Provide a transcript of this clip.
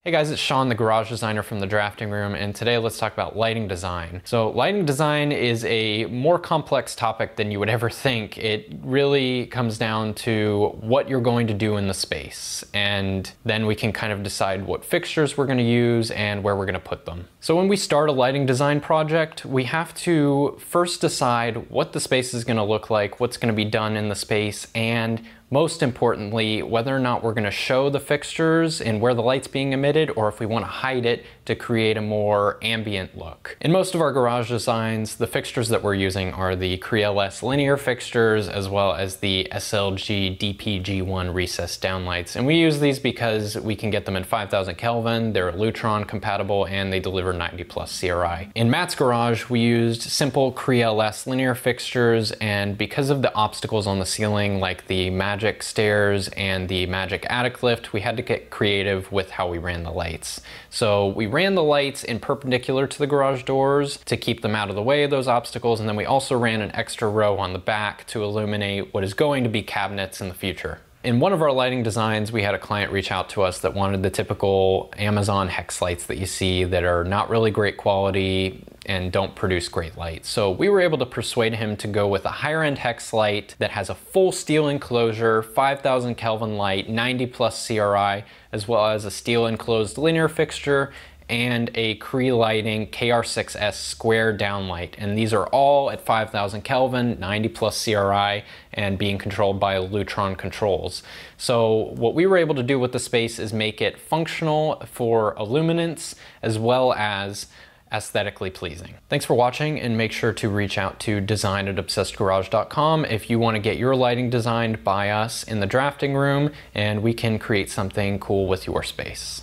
Hey guys, it's Sean, the garage designer from the Drafting Room, and today let's talk about lighting design. So lighting design is a more complex topic than you would ever think. It really comes down to what you're going to do in the space, and then we can kind of decide what fixtures we're going to use and where we're going to put them. So when we start a lighting design project, we have to first decide what the space is going to look like, what's going to be done in the space, and most importantly, whether or not we're going to show the fixtures and where the light's being emitted, or if we want to hide it to create a more ambient look. In most of our garage designs, the fixtures that we're using are the Cree LS linear fixtures, as well as the SLG DPG1 recessed downlights. And we use these because we can get them in 5000 Kelvin, they're Lutron compatible, and they deliver 90 plus CRI. In Matt's garage, we used simple Cree LS linear fixtures, and because of the obstacles on the ceiling, like the Magic stairs and the Magic attic lift, we had to get creative with how we ran the lights. So we ran the lights in perpendicular to the garage doors to keep them out of the way of those obstacles, and then we also ran an extra row on the back to illuminate what is going to be cabinets in the future. In one of our lighting designs, we had a client reach out to us that wanted the typical Amazon hex lights that you see that are not really great quality and don't produce great light. So we were able to persuade him to go with a higher end hex light that has a full steel enclosure, 5000 Kelvin light, 90 plus CRI, as well as a steel enclosed linear fixture and a Cree Lighting KR6S square downlight. And these are all at 5000 Kelvin, 90 plus CRI, and being controlled by Lutron controls. So what we were able to do with the space is make it functional for illuminance as well as aesthetically pleasing. Thanks for watching, and make sure to reach out to design@obsessedgarage.com if you want to get your lighting designed by us in the Drafting Room, and we can create something cool with your space.